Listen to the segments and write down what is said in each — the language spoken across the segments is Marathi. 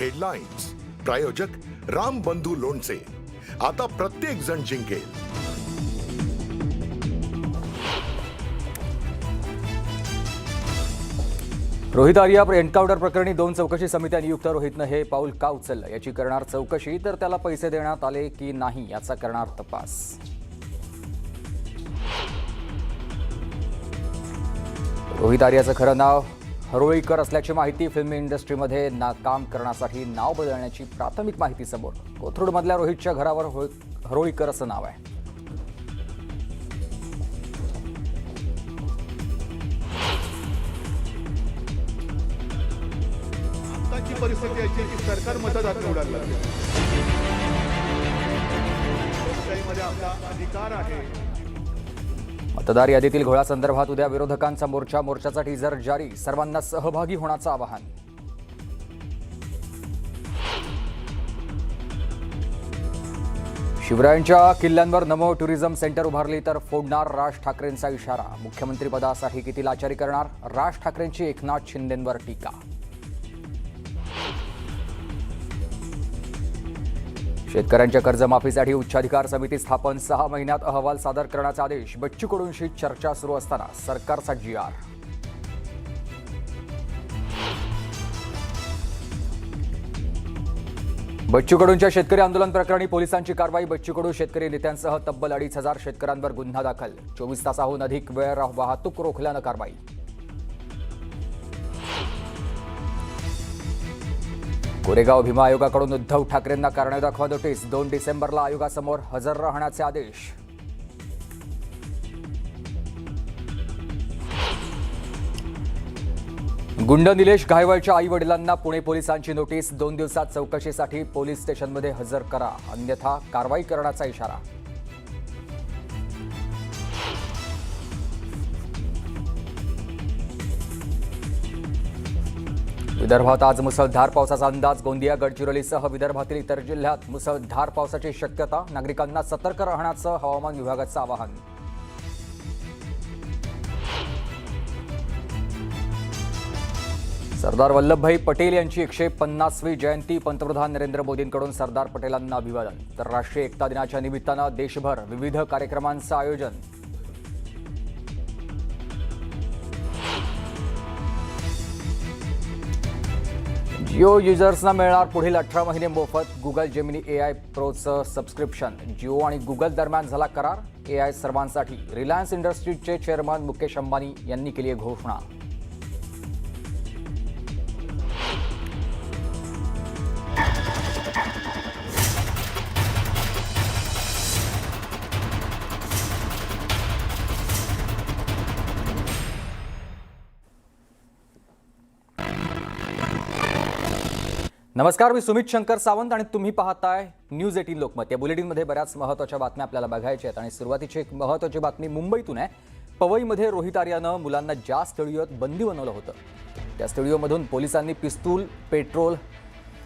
हेडलाईन्स प्रायोजक राम बंधू लोणचे. आता प्रत्येक जण जिंकेल. रोहित आर्या एन्काउंटर प्रकरणी 2 चौकशी समित्या नियुक्त. रोहितनं हे पाऊल का उचललं याची करणार चौकशी, तर त्याला पैसे देण्यात आले की नाही याचा करणार तपास. रोहित आर्याचं खरं नाव हरोळीकर असल्याची माहिती. फिल्म इंडस्ट्रीमध्ये काम करण्यासाठी नाव बदलण्याची प्राथमिक माहिती समोर. कोथरूडमधल्या रोहितच्या घरावर हरोळीकर असं नाव आहे. परिस्थिती अशी की सरकार मतदार निवडायला लागले. लोकशाहीमध्ये आपला अधिकार आहे. मतदार यादीतील घोळासंदर्भात उद्या विरोधकांचा मोर्चाचा टीजर जारी. सर्वांना सहभागी होण्याचं आवाहन. शिवरायांच्या किल्ल्यांवर नमो टुरिझम सेंटर उभारली तर फोडणार राज ठाकरेंचा इशारा. मुख्यमंत्रीपदासाठी किती लाचारी करणार? राज ठाकरेंची एकनाथ शिंदेंवर टीका. शेतकऱ्यांच्या कर्जमाफीसाठी उच्चाधिकार समिती स्थापन. 6 महिन्यात अहवाल सादर करण्याचा आदेश. बच्चू कडूंशी चर्चा सुरू असताना सरकारचा GR. बच्चू कडूंच्या शेतकरी आंदोलन प्रकरणी पोलिसांची कारवाई. बच्चू कडू शेतकरी नेत्यांसह तब्बल 2,500 शेतकऱ्यांवर गुन्हा दाखल. 24 तासाहून अधिक वेळ वाहतूक रोखल्यानं कारवाई. कोरेगाव भीमा आयोगाकडून उद्धव ठाकरेंना कारणे दाखवा नोटीस. 2 डिसेंबरला आयोगासमोर हजर राहण्याचे आदेश. गुंड निलेश घायवळच्या आई वडिलांना पुणे पोलिसांची नोटीस. 2 दिवसात चौकशीसाठी पोलीस स्टेशनमध्ये हजर करा, अन्यथा कारवाई करण्याचा इशारा. विदर्भात आज मुसळधार पावसाचा अंदाज. गोंदिया, गडचिरोलीसह विदर्भातील इतर जिल्ह्यात मुसळधार पावसाची शक्यता. नागरिकांना सतर्क राहण्याचं हवामान विभागाचं आवाहन. सरदार वल्लभभाई पटेल यांची 150वी जयंती. पंतप्रधान नरेंद्र मोदींकडून सरदार पटेलांना अभिवादन. तर राष्ट्रीय एकता दिनाच्या निमित्तानं देशभर विविध कार्यक्रमांचं आयोजन. जिओ युजर्सना मिळणार पुढील 18 महिने मोफत. गुगल जेमिनी AI प्रोचं सबस्क्रिप्शन. जिओ आणि गुगल दरम्यान झाला करार. AI सर्वांसाठी. रिलायन्स इंडस्ट्रीजचे चेअरमन मुकेश अंबानी यांनी केली घोषणा. नमस्कार, मी सुमित शंकर सावंत आणि तुम्ही पाहताय न्यूज 18 लोकमत. या बुलेटिनमध्ये बऱ्याच महत्त्वाच्या बातम्या आपल्याला बघायच्या आहेत आणि सुरुवातीची एक महत्त्वाची बातमी मुंबईतून आहे. पवईमध्ये रोहित आर्यानं मुलांना ज्या स्टुडिओत बंदी बनवलं होतं त्या स्टुडिओमधून पोलिसांनी पिस्तूल, पेट्रोल,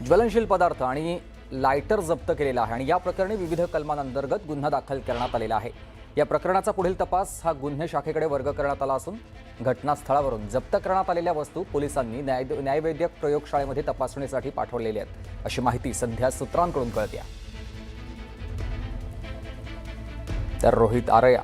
ज्वलनशील पदार्थ आणि लायटर जप्त केलेला आहे आणि या प्रकरणी विविध कलमांअंतर्गत गुन्हा दाखल करण्यात आलेला आहे. या प्रकरणाचा पुढील तपास हा गुन्हे शाखेकडे वर्ग करण्यात आला असून घटनास्थळावरून जप्त करण्यात आलेल्या वस्तू पोलिसांनी न्यायवैद्यक प्रयोगशाळेमध्ये तपासणीसाठी पाठवलेल्या आहेत, अशी माहिती सध्या सूत्रांकडून कळते. तर रोहित आर्या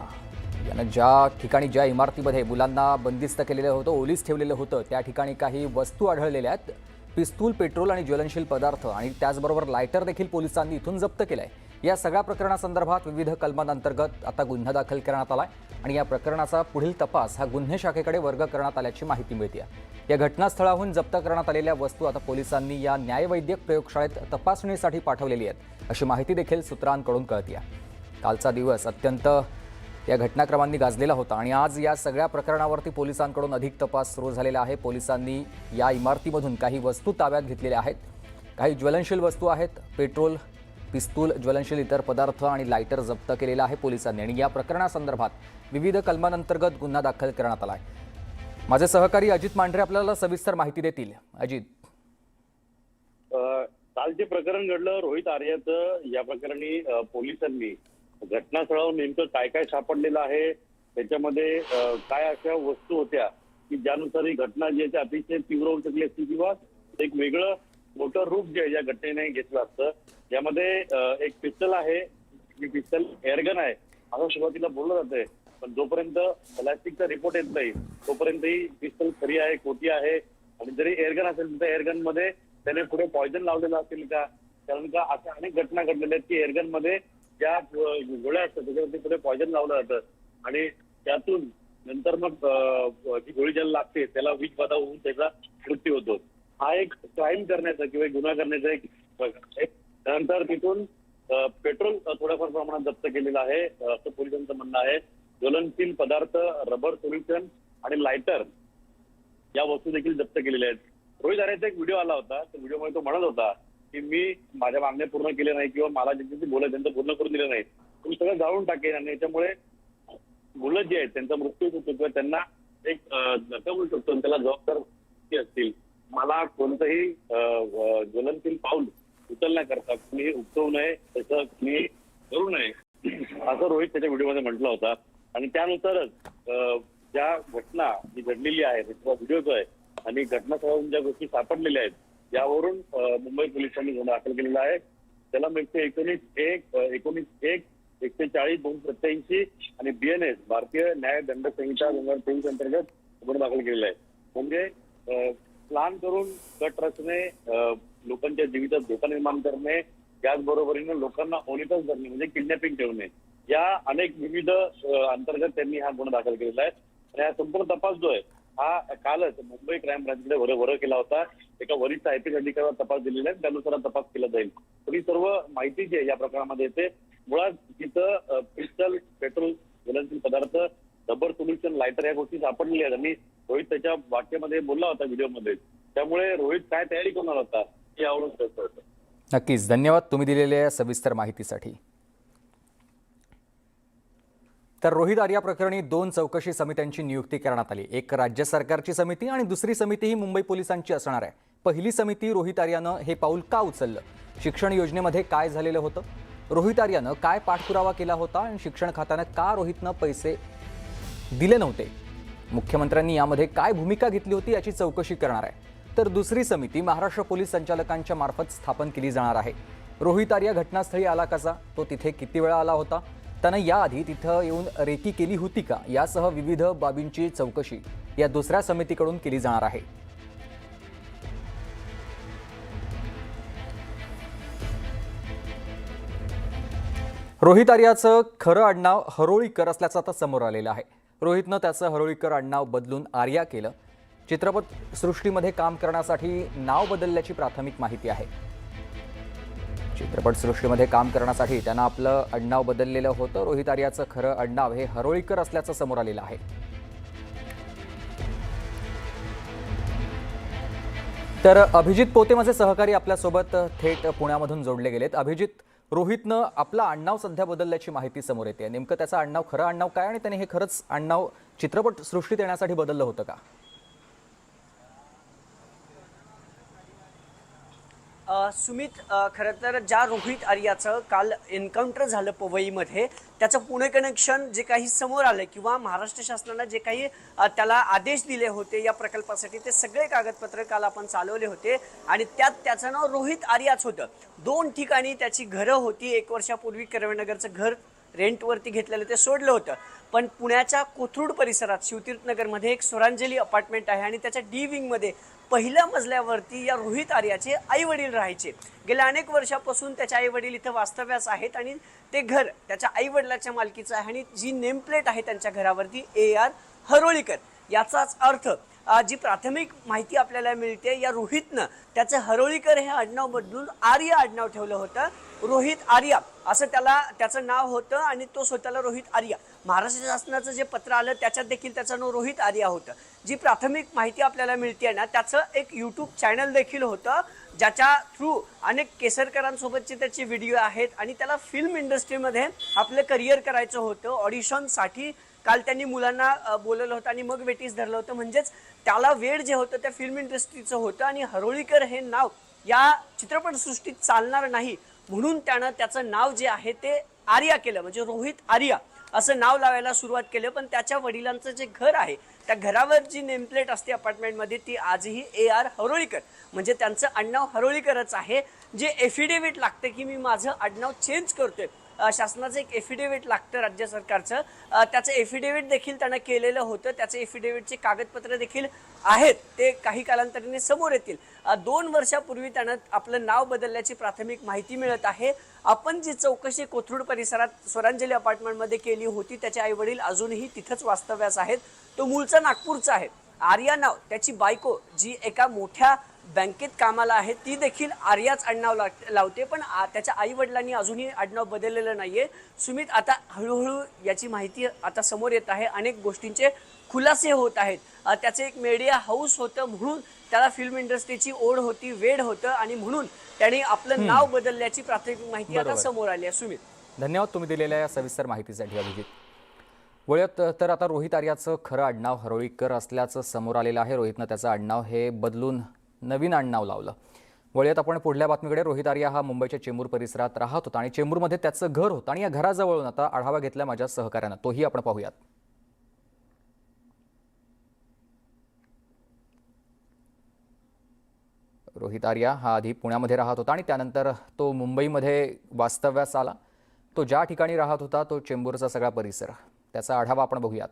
यानं ज्या ठिकाणी ज्या इमारतीमध्ये मुलांना बंदिस्त केलेलं होतं, ओलीस ठेवलेलं होतं, त्या ठिकाणी काही वस्तू आढळलेल्या आहेत. पिस्तूल, पेट्रोल आणि ज्वलनशील पदार्थ आणि त्याचबरोबर लायटर देखील पोलिसांनी इथून जप्त केलाय. या सगळ्या प्रकरणासंदर्भात विविध कलमांअंतर्गत आता गुन्हा दाखल करण्यात आलाय आणि या प्रकरणाचा पुढील तपास हा गुन्हे शाखेकडे वर्ग करण्यात आल्याची माहिती मिळते. या घटनास्थळाहून जप्त करण्यात आलेल्या वस्तू आता पोलिसांनी या न्यायवैद्यक प्रयोगशाळेत तपासणीसाठी पाठवलेली आहेत, अशी माहिती देखील सूत्रांकडून कळते. कालचा दिवस अत्यंत या घटनाक्रमांनी गाजलेला होता आणि आज या सगळ्या प्रकरणावरती पोलिसांकडून अधिक तपास सुरू झालेला आहे. पोलिसांनी या इमारतीमधून काही वस्तू ताब्यात घेतलेल्या आहेत. काही ज्वलनशील वस्तू आहेत. पेट्रोल, पिस्तूल, ज्वलनशील इतर पदार्थ आणि लायटर जप्त केलेला आहे पोलिसांनी आणि या प्रकरणासंदर्भात विविध कलमांअंतर्गत गुन्हा दाखल करण्यात आला आहे. माझे सहकारी अजित मांढरे आपल्याला सविस्तर माहिती देतील. अजित, काल जे प्रकरण घडलं रोहित आर्याचं, या प्रकरणी पोलिसांनी घटनास्थळावर नेमकं काय काय सापडलेलं आहे, त्याच्यामध्ये काय अशा वस्तू होत्या की ज्यानुसार ही घटना जी आहे अतिशय तीव्र होऊ शकली असती किंवा एक वेगळं मोठं रूप जे या घटनेने घेतलं असतं. यामध्ये एक पिस्टल आहे, पिस्टल एअरगन आहे असं सुरुवातीला बोललं जातंय, पण जोपर्यंत प्लास्टिकचा रिपोर्ट येत नाही तोपर्यंत ही पिस्टल खरी आहे खोटी आहे. आणि जरी एअरगन असेल तर एअरगन मध्ये त्याने पुढे पॉयझन लावलेलं असेल का, कारण का अशा अनेक घटना घडलेल्या आहेत की एअरगन मध्ये ज्या गोळ्या असतात त्याच्यावरती पुढे पॉयझन लावलं जातं आणि त्यातून नंतर मग जी गोळी ज्याला लागते त्याला विष बाधा होऊन त्याचा मृत्यू होतो. हा एक क्राईम करण्याचा किंवा गुन्हा करण्याचा एक प्रकार आहे. त्यानंतर तिथून पेट्रोल थोड्याफार प्रमाणात जप्त केलेलं आहे असं पोलिसांचं म्हणणं आहे. ज्वलनशील पदार्थ, रबर सोल्युशन आणि लायटर या वस्तू देखील जप्त केलेल्या आहेत. रोहित आर्याचा एक व्हिडिओ आला होता, त्या व्हिडिओमध्ये तो म्हणत होता की मी माझ्या मागण्या पूर्ण केल्या नाही किंवा मला ज्यांच्याशी बोलायचं त्यांचं पूर्ण करून दिलं नाही, तुम्ही सगळं जाळून टाकेन आणि याच्यामुळे मुलं जे आहेत त्यांचा मृत्यू होतो किंवा त्यांना एक धक्का होऊ शकतो आणि त्याला जबाबदार असतील. मला कोणतंही ज्वलनशील पाऊल उचलण्याकरता कुणीही उचलू नये, त्याचं कुणी करू नये असं रोहित त्याच्या व्हिडिओमध्ये म्हटलं होता. आणि त्यानुसारच ज्या घटना जी घडलेली आहे त्याचा व्हिडिओ जो आहे आणि घटनास्थळावरून ज्या गोष्टी सापडलेल्या आहेत यावरून मुंबई पोलिसांनी गुन्हा दाखल केलेला आहे. त्याला 19/1, 140/287 आणि BNS भारतीय न्याय दंड संहिता 2023 अंतर्गत गुन्हा दाखल केलेला आहे. म्हणजे प्लान करून कट रचणे, लोकांच्या जीवितात धोका निर्माण करणे, त्याचबरोबरीने लोकांना ओलिताच धरणे म्हणजे किडनॅपिंग ठेवणे, या अनेक विविध अंतर्गत त्यांनी हा गुन्हा दाखल केलेला आहे. आणि हा संपूर्ण तपास जो आहे हा कालच मुंबई क्राईम ब्रांचकडे वर केला होता. एका वरिष्ठ IPS अधिकाऱ्याला तपास दिलेला आहे, त्यानुसार तपास केला जाईल. तर ही सर्व माहिती जी आहे या प्रकरणामध्ये येते. मुळात तिथं पिस्टल, पेट्रोल, ज्वलनशील पदार्थ, रबर सोल्युशन, लायटर या गोष्टी सापडलेल्या आहेत आणि रोहित त्याच्या वाक्यामध्ये बोलला होता व्हिडिओमध्ये. त्यामुळे रोहित काय तयारी करणार होता हे यावरून स्पष्ट होतं. नक्कीच, धन्यवाद तुम्ही दिलेल्या सविस्तर माहितीसाठी. तर रोहित आर्या प्रकरणी 2 चौकशी समित्यांची नियुक्ती करण्यात आली. एक राज्य सरकारची समिती आणि दुसरी समिती ही मुंबई पोलिसांची असणार आहे. पहिली समिती रोहित आर्यानं हे पाऊल का उचललं, शिक्षण योजनेमध्ये काय झालेलं होतं, रोहित आर्यानं काय पाठपुरावा केला होता आणि शिक्षण खात्यानं का रोहितनं पैसे दिले नव्हते, मुख्यमंत्र्यांनी यामध्ये काय भूमिका घेतली होती याची चौकशी करणार आहे. तर दुसरी समिती महाराष्ट्र पोलीस संचालकांच्या मार्फत स्थापन केली जाणार आहे. रोहित आर्या घटनास्थळी आला कसा, तो तिथे किती वेळा आला होता, त्यानं याआधी तिथं येऊन रेकी केली होती का, यासह विविध बाबींची चौकशी या दुसऱ्या समितीकडून केली जाणार आहे. रोहित आर्याचं खरं आडनाव हरोळीकर असल्याचं आता समोर आलेलं आहे. रोहितनं त्याचं हरोळीकर आडनाव बदलून आर्या केलं. चित्रपट सृष्टीमध्ये काम करण्यासाठी नाव बदलल्याची प्राथमिक माहिती आहे. चित्रपट सृष्टीमध्ये काम करण्यासाठी त्यानं आपलं आडनाव बदललेलं होतं. रोहित आर्याचं खरं आडनाव हे हरोळीकर असल्याचं समोर आलेलं आहे. तर अभिजित पोते माझे सहकारी आपल्यासोबत थेट पुण्यामधून जोडले गेलेत. अभिजित, रोहितनं आपलं आडनाव सध्या बदलल्याची माहिती समोर येते. नेमकं त्याचं आडनाव, खरं आडनाव काय आणि त्याने हे खरंच आडनाव चित्रपट सृष्टीत येण्यासाठी बदललं होतं का? सुमित, खरं तर ज्या रोहित आर्याचं काल एन्काउंटर झालं पवईमध्ये, त्याचं पुणे कनेक्शन जे काही समोर आलं किंवा महाराष्ट्र शासनानं जे काही त्याला आदेश दिले होते या प्रकल्पासाठी, ते सगळे कागदपत्र काल आपण चालवले होते आणि त्यात त्याचं नाव रोहित आर्याच होतं. 2 ठिकाणी त्याची घरं होती. 1 वर्षापूर्वी कर्वेनगरचं घर रेंटवरती घेतलेलं ते सोडलं होतं, पण पुण्याच्या कोथरूड परिसरात शिवतीर्थनगरमध्ये एक स्वरांजली अपार्टमेंट आहे आणि त्याच्या D विंगमध्ये पहिल्या मजल्यावरती या रोहित आर्याचे आई वडील राहायचे. गेल्या अनेक वर्षापासून त्याचे आई वडील इथं वास्तव्यास आहेत आणि ते घर त्याच्या आई वडिलाच्या मालकीचं आहे आणि जी नेमप्लेट आहे त्यांच्या घरावरती AR हरोळीकर. याचाच अर्थ जी प्राथमिक माहिती आपल्याला मिळते, या रोहितनं त्याचं हरोळीकर हे आडनाव बदलून आर्या आडनाव ठेवलं होतं. रोहित आर्या असं त्याचं नाव होतं आणि तो स्वतःला रोहित आर्या. महाराष्ट्र शासनाचं जे पत्र आलं त्याच्यात देखील त्याचं नाव रोहित आर्या होतं. जी प्राथमिक माहिती आपल्याला मिळते ना, त्याचं एक YouTube चॅनल देखील होतं ज्याच्या थ्रू अनेक केसरकरांसोबतचे त्याचे व्हिडिओ आहेत आणि त्याला फिल्म इंडस्ट्रीमध्ये आपलं करिअर करायचं होतं. ऑडिशनसाठी काल त्यांनी मुलांना बोलवलं होतं आणि मग वेटीस धरलं होतं. म्हणजेच त्याला वेळ जे होतं त्या फिल्म इंडस्ट्रीचं होतं आणि हरोळीकर हे नाव या चित्रपटसृष्टीत चालणार नाही म्हणून त्यानं त्याचं नाव जे आहे ते आर्या केलं, म्हणजे रोहित आर्या असं नाव लावायला सुरुवात केलं. पण त्याच्या वडिलांचं जे घर आहे त्या घरावर जी नेमप्लेट असते अपार्टमेंटमध्ये ती आजही AR हरोळीकर म्हणजे त्यांचं आडनाव हरोळीकरच आहे. जे एफिडेव्हिट लागतं की मी माझं आडनाव चेंज करतोय, शासनाचं एक एफिडेव्हिट लागतं राज्य सरकारचं, त्याचं एफिडेव्हिट देखील त्यानं केलेलं होतं. त्याचे एफिडेव्हिटचे कागदपत्र देखील आहेत, ते काही कालांतराने समोर येतील. 2 वर्षापूर्वी त्यानं आपलं नाव बदलल्याची प्राथमिक माहिती मिळत आहे. आपण जी चौकशी कोथरूड परिसरात स्वरांजली अपार्टमेंटमध्ये केली होती, त्याचे आई वडील अजूनही तिथंच वास्तव्यास आहेत. तो मूळचा नागपूरचा आहे. आर्या नाव त्याची बायको जी एका मोठ्या बँकेत कामाला आहे ती देखील आर्याच आडनाव लावते, पण त्याच्या आई वडिलांनी अजूनही आडनाव बदललेलं नाहीये. सुमित, आता हळूहळू याची माहिती आता समोर येत आहे, अनेक गोष्टींचे खुलासे होत आहेत. त्याचं एक मीडिया हाऊस होतं म्हणून त्याला फिल्म इंडस्ट्रीची ओढ होती, वेड होतं, आणि म्हणून त्याने आपलं नाव बदलल्याची प्राथमिक माहिती आता समोर आली आहे. सुमित, धन्यवाद तुम्ही दिलेल्या या सविस्तर माहितीसाठी अभिजित. वळत तर आता रोहित आर्याचं खरं आडनाव हरोळीकर असल्याचं समोर आलेलं आहे. रोहितनं त्याचं आडनाव हे बदलून नवीन आडनाव लावलं. वळत आपण पुढल्या बातमीकडे. रोहित आर्या हा मुंबईच्या चेंबूर परिसरात राहत होता आणि चेंबूरमध्ये त्याचं घर होतं आणि या घराजवळून आता आढावा घेतला माझ्या सहकार्यानं, तोही आपण पाहूयात. रोहित आर्या हा आधी पुण्यामध्ये राहत होता आणि त्यानंतर तो मुंबईमध्ये वास्तव्यास आला. तो ज्या ठिकाणी राहत होता तो चेंबूरचा सगळा परिसर, त्याचा आढावा आपण बघूयात.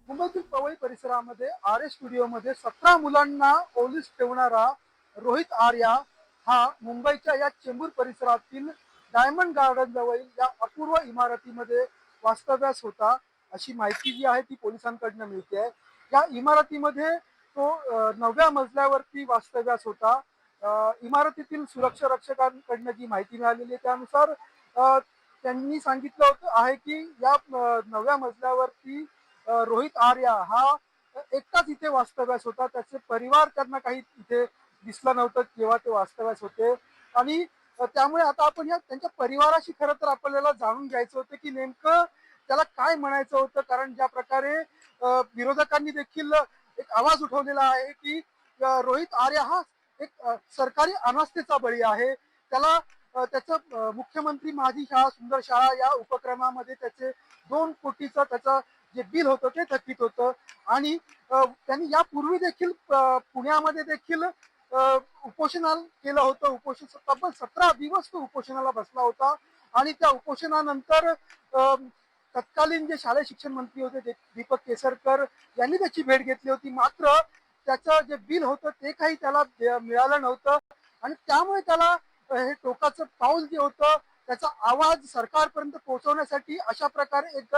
मुंबईतील पवई परिसरामध्ये RS स्टुडिओमध्ये 17 मुलांना ओलीस ठेवणारा रोहित आर्या हा मुंबईच्या या चेंबूर परिसरातील डायमंड गार्डन जवळील या अपूर्व इमारतीमध्ये वास्तव्यास होता, अशी माहिती जी आहे ती पोलिसांकडनं मिळते आहे. या इमारतीमध्ये तो 9व्या मजल्यावरती वास्तव्यास होता. इमारतीतील सुरक्षा रक्षकांकडनं जी माहिती मिळालेली आहे त्यानुसार त्यांनी सांगितलं होतं आहे की या 9व्या मजल्यावरती रोहित आर्या हा एकटाच इथे वास्तव्यास होता. त्याचे परिवार त्यांना काही इथे दिसलं नव्हतं जेव्हा ते वास्तव्यास होते, आणि त्यामुळे आता आपण या त्यांच्या परिवाराशी खरं तर आपल्याला जाणून घ्यायचं होतं की नेमकं त्याला काय म्हणायचं होतं. कारण ज्या प्रकारे विरोधकांनी देखील एक आवाज उठवलेला आहे की रोहित आर्या हा एक सरकारी अनास्थेचा बळी आहे. त्याला त्याचं मुख्यमंत्री माझी शाळा सुंदर शाळा या उपक्रमामध्ये त्याचे 2 कोटीचं त्याचं जे बिल होतं ते थकीत होतं, आणि त्यांनी यापूर्वी देखील पुण्यामध्ये देखील उपोषणाला केलं होतं. तब्बल 17 दिवस तो उपोषणाला बसला होता, आणि त्या उपोषणानंतर तत्कालीन जे शालेय शिक्षण मंत्री होते दीपक केसरकर यांनी त्याची भेट घेतली होती. मात्र त्याचं जे बिल होतं ते काही त्याला मिळालं नव्हतं, आणि त्यामुळे त्याला हे टोकाचं पाऊल जे होतं त्याचा आवाज सरकारपर्यंत पोहोचवण्यासाठी अशा प्रकारे एक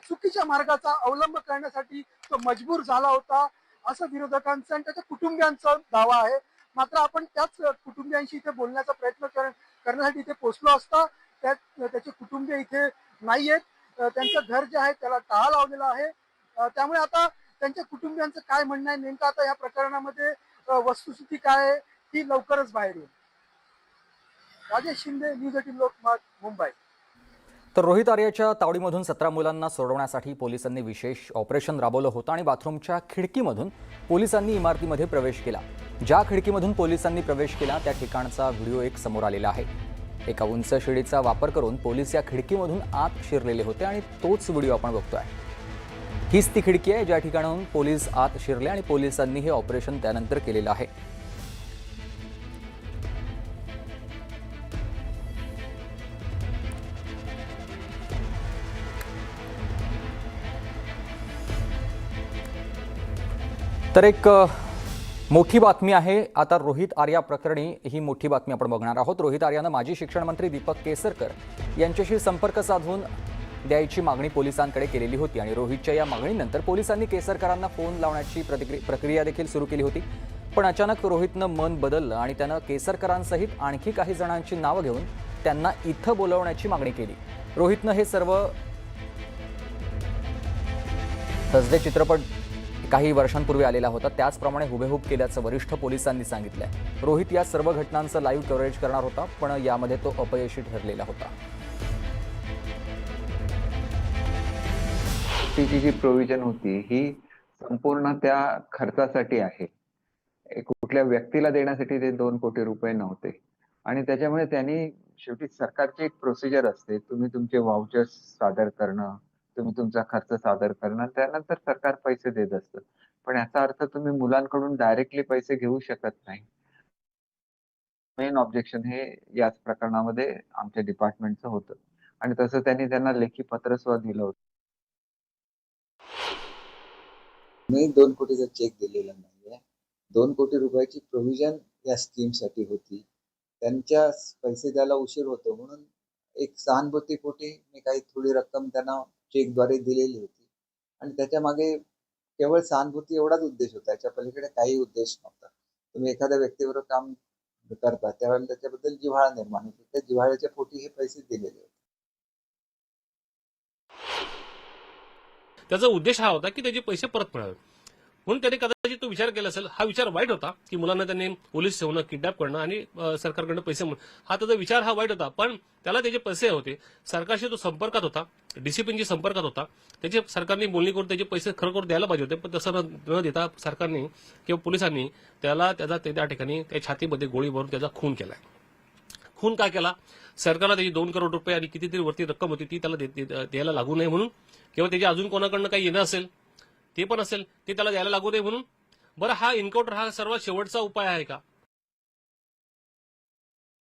चुकीच्या मार्गाचा अवलंब करण्यासाठी तो मजबूर झाला होता, असं विरोधकांचा आणि त्याच्या कुटुंबियांचा दावा आहे. मात्र आपण त्याच कुटुंबियांशी इथे बोलण्याचा प्रयत्न करण्यासाठी इथे पोहोचलो असता त्याचे कुटुंबीय इथे नाही आहेत. त्यांचं घर जे आहे त्याला टाळा लावलेला आहे. त्यामुळे आता त्यांच्या कुटुंबियांचं काय म्हणणं आहे नेमकं आता या प्रकरणामध्ये वस्तुस्थिती काय आहे ती लवकरच बाहेर येईल. राजेश शिंदे, न्यूज 18 लोकमत, मुंबई. तर रोहित आर्याच्या तावडीमधून 17 मुलांना सोडवण्यासाठी पोलिसांनी विशेष ऑपरेशन राबवलं होतं आणि बाथरूमच्या खिडकीमधून पोलिसांनी इमारतीमध्ये प्रवेश केला. ज्या खिडकीमधून पोलिसांनी प्रवेश केला त्या ठिकाणचा व्हिडिओ एक समोर आलेला आहे. एका उंच शिडीचा वापर करून पोलीस या खिडकीमधून आत शिरलेले होते आणि तोच व्हिडिओ आपण बघतोय. हीच ती खिडकी आहे ज्या ठिकाणाहून पोलीस आत शिरले आणि पोलिसांनी हे ऑपरेशन त्यानंतर केलेलं आहे. तर एक मोठी बातमी आहे आता रोहित आर्या प्रकरणी. ही मोठी बातमी आपण बघणार आहोत. रोहित आर्यानं माजी शिक्षण मंत्री दीपक केसरकर यांच्याशी संपर्क साधून द्यायची मागणी पोलिसांकडे केलेली होती आणि रोहितच्या या मागणीनंतर पोलिसांनी केसरकरांना फोन लावण्याची प्रक्रिया देखील सुरू केली होती. पण अचानक रोहितनं मन बदललं आणि त्यानं केसरकरांसहित आणखी काही जणांची नावं घेऊन त्यांना इथं बोलवण्याची मागणी केली. रोहितनं हे सर्व थर्सडे चित्रपट काही वर्षांपूर्वी आलेला होता त्याचप्रमाणे हुबेहूब केल्याचं वरिष्ठ पोलिसांनी सांगितलंय. रोहित या सर्व घटनांचं लाईव्ह कव्हरेज करणार होता पण यामध्ये तो अपयशी ठरलेला होता. ची जी प्रोव्हिजन होती ही संपूर्ण त्या खर्चासाठी आहे. कुठल्या व्यक्तीला देण्यासाठी ते 2 कोटी रुपये नव्हते, आणि त्याच्यामुळे त्यांनी शेवटी सरकारची एक प्रोसिजर असते, तुम्ही तुमचे वाउचर्स सादर करणं, तुम्ही तुमचा खर्च सादर करणार, त्यानंतर सरकार पैसे देत असतं. पण याचा अर्थ तुम्ही मुलांकडून डायरेक्टली पैसे घेऊ शकत नाही. मेन ऑब्जेक्शन हे याच प्रकरणामध्ये आमच्या डिपार्टमेंटचं होतं आणि तसं त्यांना लेखी पत्र सुद्धा दिलं होतं. मी 2 कोटीचा चेक दिलेला नाहीये. 2 कोटी रुपयाची प्रोव्हिजन या स्कीमसाठी होती. त्यांच्या पैसे द्यायला उशीर होतो म्हणून एक सहानुभूतीपोटी मी काही थोडी रक्कम त्यांना चेकद्वारे दिलेली होती आणि त्याच्या मागे केवळ सहानुभूती एवढाच उद्देश होता. याच्या पलीकडे काही उद्देश नव्हता. तुम्ही एखाद्या व्यक्तीबरोबर काम करता त्यावेळेला त्याच्याबद्दल जिव्हाळा निर्माण होतो. त्या जिव्हाळ्याच्या पोटी हे पैसे दिलेले होते. त्याचा उद्देश हा होता की त्याचे पैसे परत मिळावे, म्हणून त्याने कदाचित तो विचार केला असेल. हा विचार वाईट होता की मुलांना त्यांनी पोलीस ठेवणं, किडनॅप करणं आणि सरकारकडनं पैसे हा त्याचा विचार हा वाईट होता. पण त्याला त्याचे पैसे होते, सरकारशी तो संपर्कात होता, डिसिप्लिनशी संपर्कात होता, त्याचे सरकारने बोलणी करून त्याचे पैसे खरोखर द्यायला पाहिजे होते. पण तसं न देता सरकारने किंवा पोलिसांनी त्या ठिकाणी त्या छातीमध्ये गोळी मारून त्याचा खून केलाय. खून का केला? सरकारला त्याची 2 करोड रुपये आणि कितीतरी वरती रक्कम होती ती त्याला द्यायला लागू नये म्हणून, किंवा त्याच्या अजून कोणाकडनं काही येणं असेल ते पण असेल ते त्याला द्यायला लागू नये म्हणून. बरं, हा एन्काउंटर हा सर्वात शेवटचा उपाय आहे का?